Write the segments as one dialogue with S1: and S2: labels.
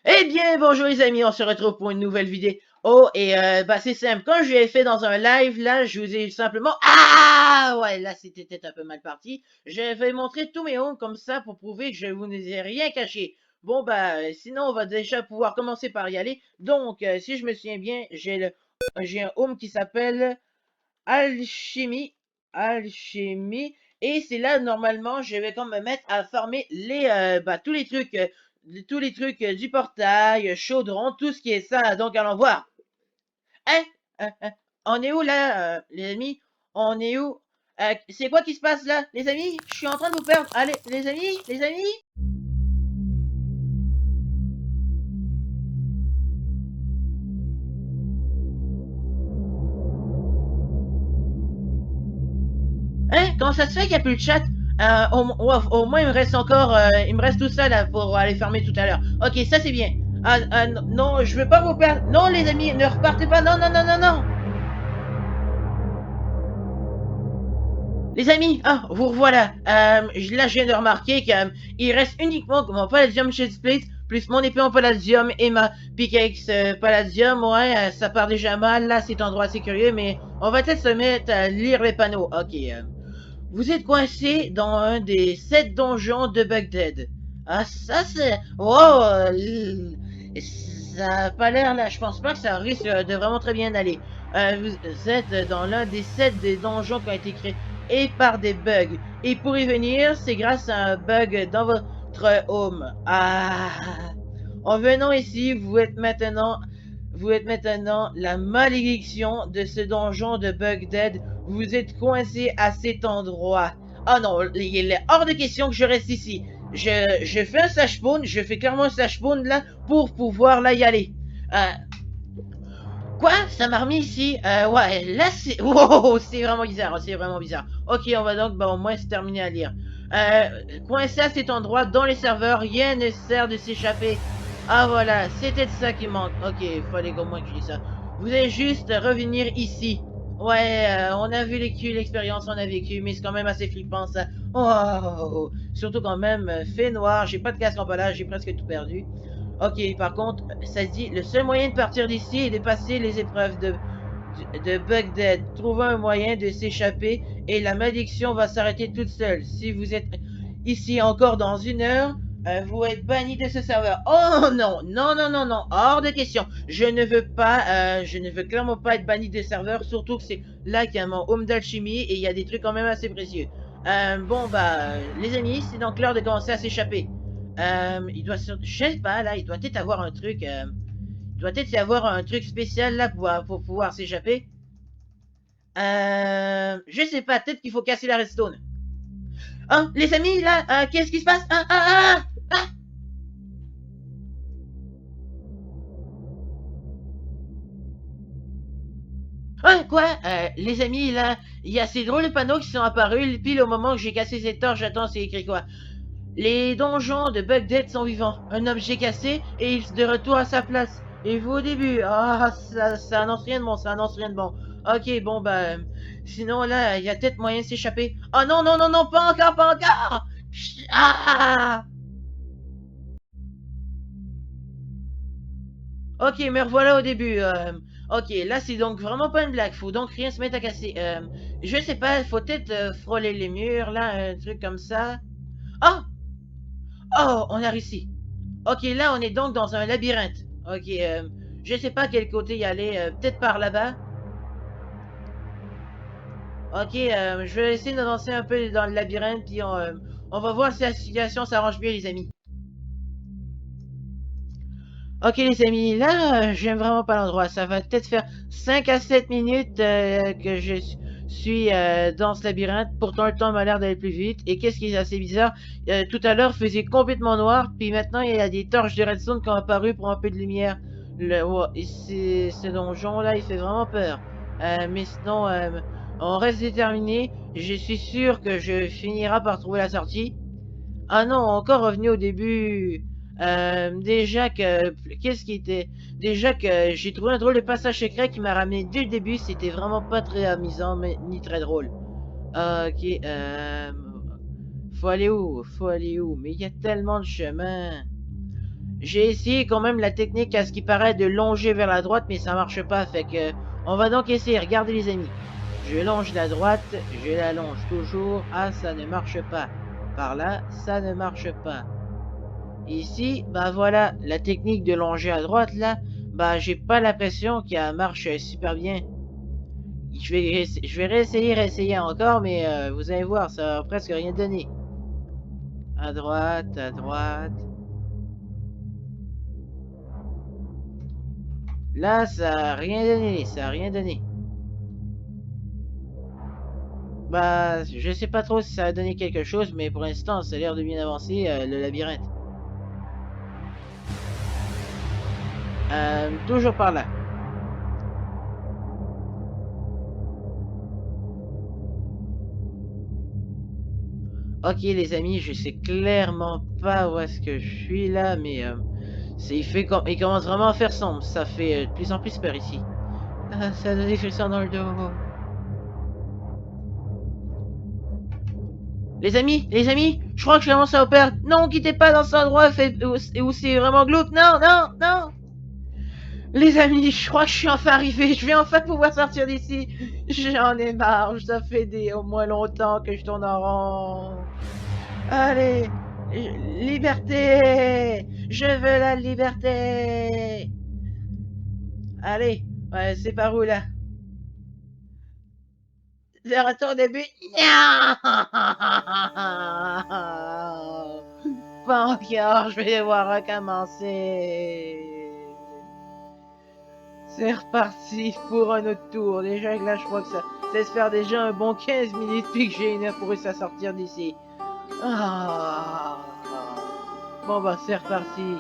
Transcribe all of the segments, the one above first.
S1: Eh bien, bonjour les amis, on se retrouve pour une nouvelle vidéo. Oh, et c'est simple, quand je l'ai fait dans un live, là, je vous ai simplement... Ah ouais, là, c'était peut-être un peu mal parti. Je vais montrer tous mes homes comme ça pour prouver que je vous ai rien caché. Bon, sinon, on va déjà pouvoir commencer par y aller. Donc, si je me souviens bien, j'ai un home qui s'appelle Alchimie. Alchimie. Et c'est là, normalement, je vais comme me mettre à farmer tous les trucs du portail, chaudron, tout ce qui est ça. Donc, allons voir. Hein? On est où là, les amis? On est où? C'est quoi qui se passe là, les amis? Je suis en train de vous perdre. Allez, les amis, les amis? Hein? Comment ça se fait qu'il n'y a plus de chat? Au moins, il me reste tout ça là pour aller fermer tout à l'heure. Ok, ça c'est bien. Non, je veux pas vous perdre. Non, les amis, ne repartez pas. Non, non, non, non, non. Les amis, vous revoilà. Là, je viens de remarquer qu'il reste uniquement mon Palladium Chestplate, plus mon épée en Palladium et ma pickaxe Palladium. Ouais, ça part déjà mal. Là, cet endroit c'est curieux, mais on va peut-être se mettre à lire les panneaux. Ok. Vous êtes coincé dans un des 7 donjons de Bagdad. Ah, ça c'est... Wow, ça a pas l'air là. Je pense pas que ça risque de vraiment très bien aller. Vous êtes dans l'un des 7 des donjons qui ont été créés et par des bugs. Et pour y venir, c'est grâce à un bug dans votre home. Ah. En venant ici, vous êtes maintenant la malédiction de ce donjon de Bagdad. Vous êtes coincé à cet endroit. Ah non, il est hors de question que je reste ici. Je fais un slash spawn, je fais clairement un slash spawn là pour pouvoir là y aller. Euh, Quoi? Ça m'a remis ici? Ouais, là c'est... Wow, c'est vraiment bizarre, c'est vraiment bizarre. Ok, on va donc au moins se terminer à lire. Coincé à cet endroit, dans les serveurs, rien ne sert de s'échapper. Ah voilà, c'était de ça qui manque. Ok, il fallait qu'au moins que je dise ça. Vous allez juste revenir ici. Ouais, on a vu l'expérience, on a vécu, mais c'est quand même assez flippant ça. Oh, surtout quand même, fait noir, j'ai pas de casque en palage, j'ai presque tout perdu. Ok, par contre, ça dit, le seul moyen de partir d'ici est de passer les épreuves de Bagdad. Trouvez un moyen de s'échapper et la malédiction va s'arrêter toute seule. Si vous êtes ici encore dans une heure, vous êtes banni de ce serveur. Oh non, non, non, non, non, hors de question. Je ne veux clairement pas être banni des serveurs, surtout que c'est là qu'il y a mon home d'alchimie et il y a des trucs quand même assez précieux. Les amis, c'est donc l'heure de commencer à s'échapper. Je sais pas, là, il doit peut-être avoir un truc, il doit peut-être y avoir un truc spécial là pour pouvoir s'échapper. Je sais pas, peut-être qu'il faut casser la redstone. Hein, les amis, là, qu'est-ce qui se passe? Quoi? Les amis, là, il y a ces drôles de panneaux qui sont apparus, pile au moment que j'ai cassé cette torche, j'attends, c'est écrit quoi? Les donjons de Bugdead sont vivants. Un objet cassé et il est de retour à sa place. Et vous au début. Ah, ça annonce rien de bon, ça annonce rien de bon. Ok, sinon là, il y a peut-être moyen de s'échapper. Oh non, non, non, non, pas encore, pas encore! Ah! Ok, me revoilà au début. Ok, là c'est donc vraiment pas une blague. Faut donc rien se mettre à casser. Je sais pas, faut peut-être frôler les murs, là, un truc comme ça. Oh! Oh, on a réussi. Ok, là, on est donc dans un labyrinthe. Ok, je sais pas quel côté y aller. Peut-être par là-bas. Ok, je vais essayer d'avancer un peu dans le labyrinthe, puis on va voir si la situation s'arrange mieux, les amis. Ok, les amis, là, j'aime vraiment pas l'endroit. Ça va peut-être faire 5 à 7 minutes que je suis dans ce labyrinthe. Pourtant, le temps m'a l'air d'aller plus vite. Et qu'est-ce qui est assez bizarre? Tout à l'heure, faisait complètement noir, puis maintenant, il y a des torches de redstone qui ont apparu pour un peu de lumière. Ce donjon-là, il fait vraiment peur. Mais sinon, on reste déterminé. Je suis sûr que je finirai par trouver la sortie. Ah non, encore revenu au début. Déjà que... Qu'est-ce qui était... Déjà que j'ai trouvé un drôle de passage secret qui m'a ramené dès le début. C'était vraiment pas très amusant, mais ni très drôle. Ok, faut aller où? Faut aller où? Mais il y a tellement de chemins. J'ai essayé quand même la technique à ce qui paraît de longer vers la droite, mais ça marche pas. Fait que on va donc essayer. Regardez les amis. Je longe la droite, je la longe toujours. Ah, ça ne marche pas. Par là, ça ne marche pas. Ici, bah voilà, la technique de longer à droite là, bah j'ai pas l'impression qu'elle marche super bien. Je vais réessayer encore, mais vous allez voir, ça va presque rien donner. À droite, à droite. Là, ça a rien donné, ça a rien donné. Bah, je sais pas trop si ça a donné quelque chose, mais pour l'instant, ça a l'air de bien avancer, le labyrinthe. Toujours par là. Ok les amis, je sais clairement pas où est-ce que je suis là, mais il commence vraiment à faire sombre. Ça fait de plus en plus peur ici. Ah, ça donne des frissons dans le dos. Les amis, je crois que je commence à perdre. Non, quittez pas dans cet endroit où c'est vraiment glauque. Non, non, non. Les amis, je crois que je suis enfin arrivé. Je vais enfin pouvoir sortir d'ici. J'en ai marre. Ça fait au moins longtemps que je tourne en rond. Allez, liberté. Je veux la liberté. Allez, ouais, c'est par où là? Vers retour au début. Non. Pas encore, je vais devoir recommencer. C'est reparti pour un autre tour. Déjà que là, je crois que ça laisse faire déjà un bon 15 minutes puis que j'ai une heure pour réussir à sortir d'ici. Ah. Bon bah c'est reparti.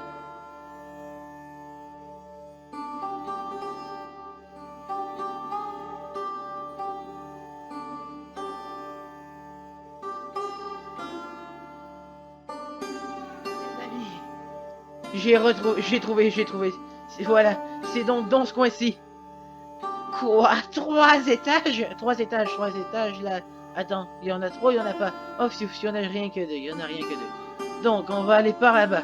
S1: J'ai trouvé. Voilà, c'est donc dans ce coin-ci. Quoi? Trois étages là. Attends, il y en a trois, il y en a pas. Oh, il y en a rien que deux, il y en a rien que deux. Donc, on va aller par là-bas.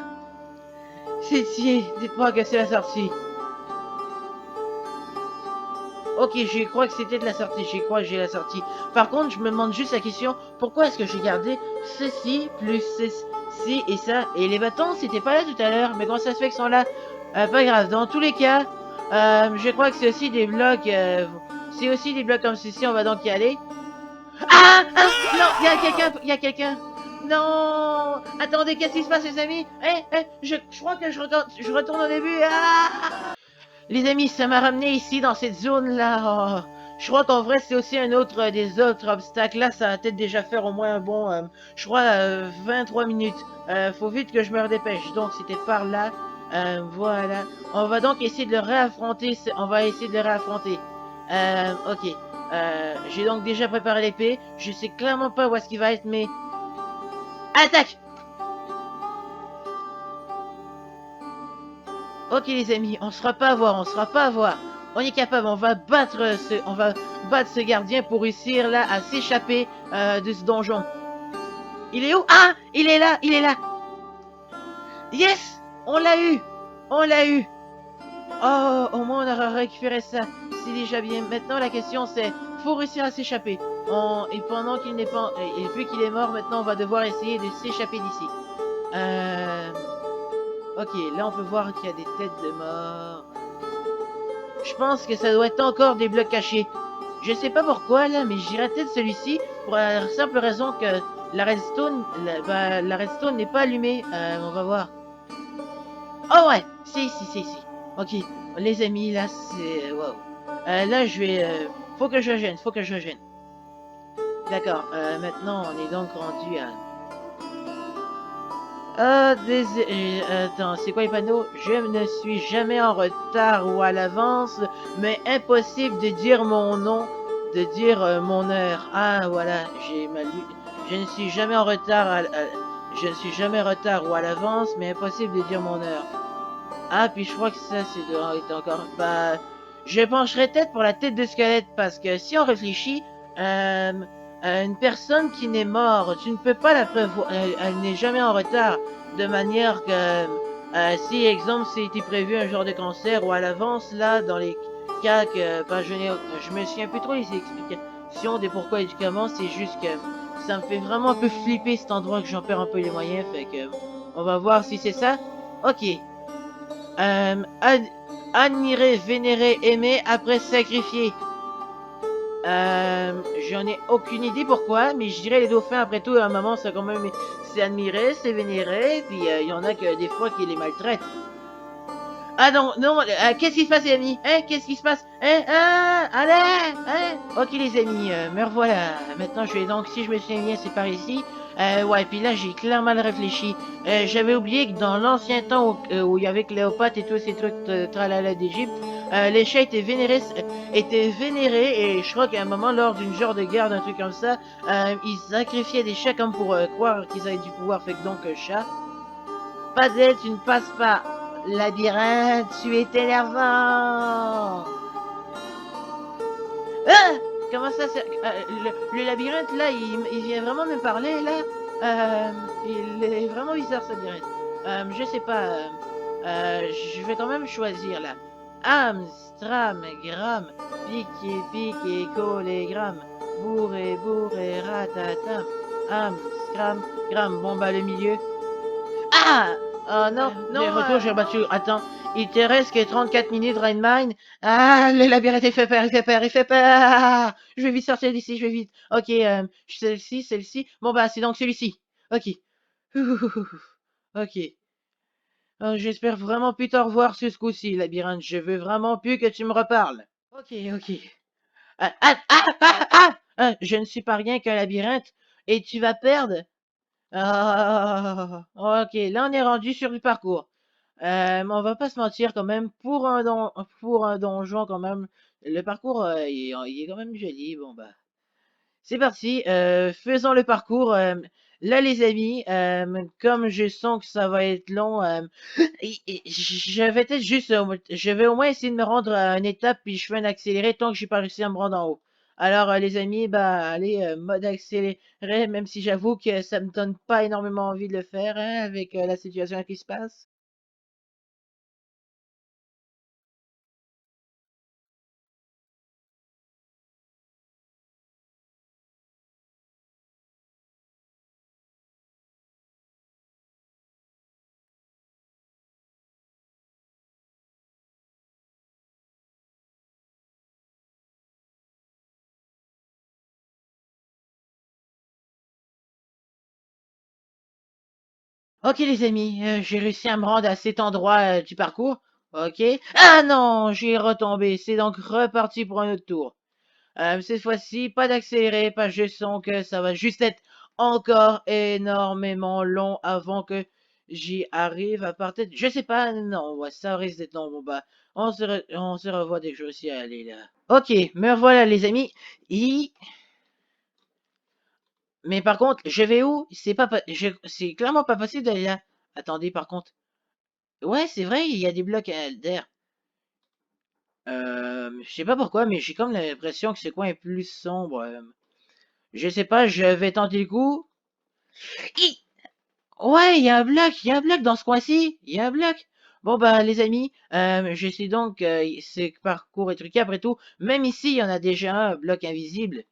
S1: C'est ici, dites-moi que c'est la sortie. Ok, je crois que c'était de la sortie, je crois que j'ai la sortie. Par contre, je me demande juste la question, pourquoi est-ce que j'ai gardé ceci plus ceci et ça? Et les bâtons, c'était pas là tout à l'heure, mais comment ça se fait qu'ils sont là? Pas grave, dans tous les cas, je crois que c'est aussi des blocs, c'est aussi des blocs comme ceci, on va donc y aller. Ah, ah non, il y a quelqu'un. Non, attendez, qu'est-ce qui se passe les amis? Je crois que je retourne au début. Ah! Les amis, ça m'a ramené ici dans cette zone-là. Oh, je crois qu'en vrai, c'est aussi un autre des autres obstacles. Là, ça va peut-être déjà faire au moins un bon, je crois, 23 minutes. Faut vite que je me redépêche. Donc, c'était par là. Voilà. On va donc essayer de le réaffronter. On va essayer de le réaffronter. Ok. J'ai donc déjà préparé l'épée. Je sais clairement pas où est-ce qu'il va être, mais... Attaque! Ok les amis, on sera pas à voir, on sera pas à voir. On est capable, on va battre ce gardien pour réussir là à s'échapper de ce donjon. Il est où? Ah, il est là. Yes, on l'a eu, on l'a eu. Oh, au moins on aura récupéré ça. C'est déjà bien. Maintenant la question c'est, faut réussir à s'échapper. Et pendant qu'il n'est pas, et vu qu'il est mort, maintenant on va devoir essayer de s'échapper d'ici. Euh... Ok, là on peut voir qu'il y a des têtes de mort. Je pense que ça doit être encore des blocs cachés. Je sais pas pourquoi là, mais j'irais peut-être celui-ci pour la simple raison que la redstone n'est pas allumée. On va voir. Oh ouais, c'est ici, c'est ici. Ok, les amis, là c'est... Wow. Là je vais... faut que je gêne, faut que je gêne. D'accord, maintenant on est donc rendu à... attends, c'est quoi les panneaux? Je ne suis jamais en retard ou à l'avance, mais impossible de dire mon nom, de dire mon heure. Ah, voilà, j'ai mal lu. Je ne suis jamais en retard, je ne suis jamais en retard ou à l'avance, mais impossible de dire mon heure. Ah, puis je crois que ça, c'est encore... Bah, je pencherai peut-être pour la tête de squelette, parce que si on réfléchit, euh, une personne qui n'est morte, tu ne peux pas la prévoir, elle n'est jamais en retard, de manière que Si, exemple, c'était prévu un genre de cancer ou à l'avance, là, dans les cas que, ben, je me souviens plus trop les explications des pourquoi et du comment, c'est juste que ça me fait vraiment un peu flipper cet endroit que j'en perds un peu les moyens, fait que, on va voir si c'est ça. Ok. Admirer, vénérer, aimer, après sacrifier. J'en ai aucune idée pourquoi, mais je dirais les dauphins, après tout, à un moment, c'est quand même, c'est admiré, c'est vénéré, puis il y en a que des fois qui les maltraitent. Ah non, non, qu'est-ce qui se passe les amis? Hein, qu'est-ce qui se passe? Hein, allez, hein? Ok les amis, me revoilà. Maintenant je vais donc, si je me souviens bien, c'est par ici. Ouais, puis là j'ai clairement réfléchi. J'avais oublié que dans l'ancien temps où il y avait Cléopâtre et tous ces trucs tralala d'Égypte, les chats étaient vénérés et je crois qu'à un moment, lors d'une genre de guerre, d'un truc comme ça, ils sacrifiaient des chats comme pour croire qu'ils avaient du pouvoir, fait que donc chat. Pas d'aide, tu ne passes pas. Labyrinthe, tu es énervant. Ah! Comment ça, le labyrinthe, là, il vient vraiment me parler, là? Il est vraiment bizarre, ce labyrinthe. Je sais pas. Je vais quand même choisir, là. Stram, gram, piqué, piqué, collé, gram. Bourré, bourré, ratatam. Scram, gram. Bon, bah, le milieu. Ah! Oh non, non. Les retours, j'ai battu. Attends, il te reste que 34 minutes, Rainmine. Ah, le labyrinthe, il fait peur, il fait peur, il fait peur. Ah, je vais vite sortir d'ici, je vais vite. Ok, celle-ci, celle-ci. Bon, bah, c'est donc celui-ci. Ok. Ouh, ok. J'espère vraiment plus te revoir sur ce coup-ci, labyrinthe. Je veux vraiment plus que tu me reparles. Ok, ok. Je ne suis pas rien qu'un labyrinthe. Et tu vas perdre? Ah, ok, là on est rendu sur le parcours. Mais on va pas se mentir quand même, pour un donjon quand même, le parcours il est quand même joli. Bon bah, c'est parti, faisons le parcours. Là les amis, comme je sens que ça va être long, je vais peut-être juste, je vais au moins essayer de me rendre à une étape puis je fais un accéléré tant que j'ai pas réussi à me rendre en haut. Alors les amis, bah allez, mode accéléré, même si j'avoue que ça me donne pas énormément envie de le faire hein, avec la situation qui se passe. Ok les amis, j'ai réussi à me rendre à cet endroit du parcours. Ok. Ah non, j'ai retombé. C'est donc reparti pour un autre tour. Cette fois-ci, pas d'accéléré, pas je sens que ça va juste être encore énormément long avant que j'y arrive à partir. Je sais pas, non, ouais, ça risque d'être long. Bon bah, on se revoit dès que je réussis à aller là. Ok, me revoilà les amis. I- Mais par contre, je vais où? C'est clairement pas possible d'aller là. Attendez, par contre. Ouais, c'est vrai, il y a des blocs d'air. Je sais pas pourquoi, mais j'ai comme l'impression que ce coin est plus sombre. Je sais pas, je vais tenter le coup. Hi! Ouais, il y a un bloc dans ce coin-ci. Il y a un bloc. Bon, bah, les amis, je sais donc ce parcours est truqué après tout. Même ici, il y en a déjà un bloc invisible.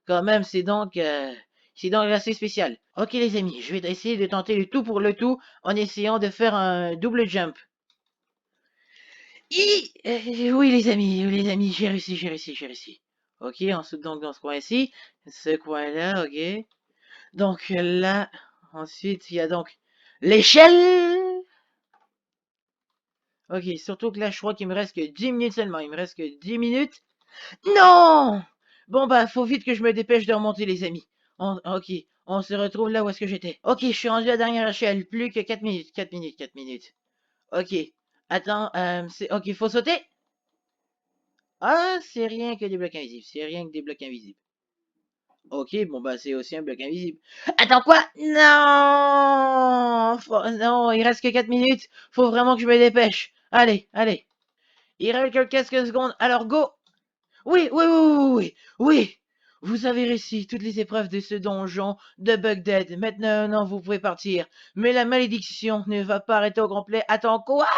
S1: Quand même, c'est donc assez spécial. Ok, les amis, je vais essayer de tenter le tout pour le tout en essayant de faire un double jump. Oui, les amis, j'ai réussi, j'ai réussi, j'ai réussi. Ok, ensuite, donc, dans ce coin-ci, ce coin-là, ok. Donc, là, ensuite, il y a donc l'échelle. Ok, surtout que là, je crois qu'il me reste que 10 minutes seulement. Il me reste que 10 minutes. Non! Bon, bah, faut vite que je me dépêche de remonter, les amis. Ok, on se retrouve là où est-ce que j'étais. Ok, je suis rendu à la dernière échelle. Plus que 4 minutes, 4 minutes, 4 minutes. Ok, attends, ok, faut sauter. Ah, c'est rien que des blocs invisibles. C'est rien que des blocs invisibles. Ok, bon bah c'est aussi un bloc invisible. Attends quoi? Non! Non, il reste que 4 minutes. Faut vraiment que je me dépêche. Allez, allez. Il reste que quelques secondes. Alors go! Oui, oui, oui, oui, oui, oui. Vous avez réussi toutes les épreuves de ce donjon de Bugdead. Maintenant, non, vous pouvez partir. Mais la malédiction ne va pas arrêter au complet. Attends, quoi?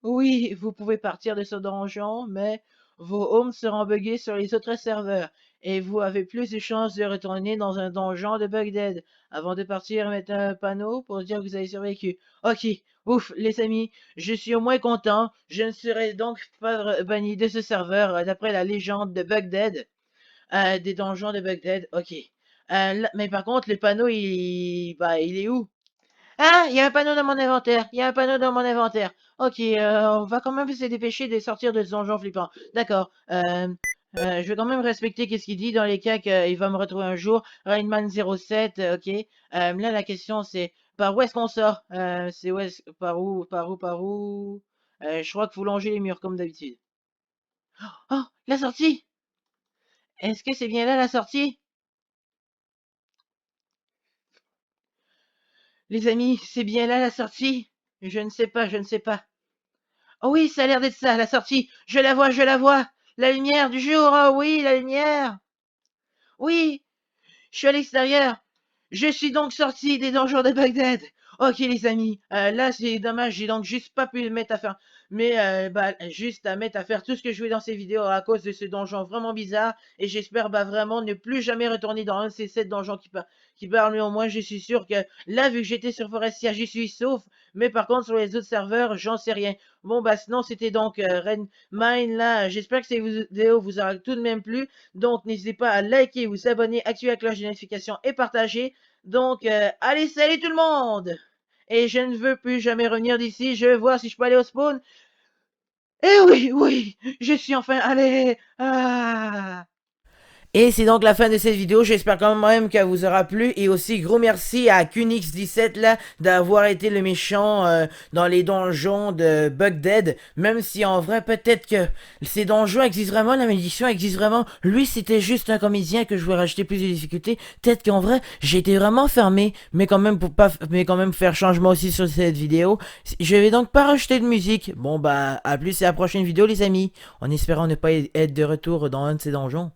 S1: Oui, vous pouvez partir de ce donjon, mais vos homes seront buggés sur les autres serveurs. Et vous avez plus de chances de retourner dans un donjon de Bugdead. Avant de partir, mettez un panneau pour dire que vous avez survécu. Ok, ouf, les amis, je suis au moins content. Je ne serai donc pas banni de ce serveur d'après la légende de Bugdead. Des donjons de Bugdead, ok. Mais par contre, le panneau, il est où? Ah, il y a un panneau dans mon inventaire. Il y a un panneau dans mon inventaire. Ok, on va quand même se dépêcher de sortir de ce donjon flippant. D'accord. Je vais quand même respecter qu'est-ce qu'il dit dans les cas qu'il va me retrouver un jour. Rainman 07, ok. Là, la question, c'est par où est-ce qu'on sort? C'est où est-ce... Par où? Je crois qu'il faut longer les murs, comme d'habitude. Oh, la sortie! Est-ce que c'est bien là, la sortie? Les amis, c'est bien là la sortie? Je ne sais pas, je ne sais pas. Oh oui, ça a l'air d'être ça, la sortie. Je la vois, je la vois. La lumière du jour, oh oui, la lumière. Oui, je suis à l'extérieur. Je suis donc sorti des donjons de Bagdad. Ok les amis, là c'est dommage, j'ai donc juste pas pu le mettre à faire, mais bah, juste à mettre à faire tout ce que je voulais dans ces vidéos à cause de ce donjon vraiment bizarre, et j'espère bah vraiment ne plus jamais retourner dans un de ces 7 donjons qui parlent, mais au moins je suis sûr que là vu que j'étais sur Forestia j'y suis sauf, mais par contre sur les autres serveurs j'en sais rien. Bon bah sinon c'était donc Red Mine là, j'espère que cette vidéo vous aura tout de même plu, donc n'hésitez pas à liker, vous abonner, activer la cloche de notification et partager. Donc, allez, salut tout le monde! Et je ne veux plus jamais revenir d'ici. Je veux voir si je peux aller au spawn. Eh oui, oui, je suis enfin allé. Ah. Et c'est donc la fin de cette vidéo, j'espère quand même qu'elle vous aura plu, et aussi gros merci à Kunix17 là d'avoir été le méchant dans les donjons de Bugdead, même si en vrai peut-être que ces donjons existent vraiment, la malédiction existe vraiment, lui c'était juste un comédien que je voulais rajouter plus de difficultés, peut-être qu'en vrai j'ai été vraiment fermé, mais quand même pour pas, mais quand même faire changement aussi sur cette vidéo, je vais donc pas rajouter de musique, bon bah à plus et à la prochaine vidéo les amis, en espérant ne pas être de retour dans un de ces donjons.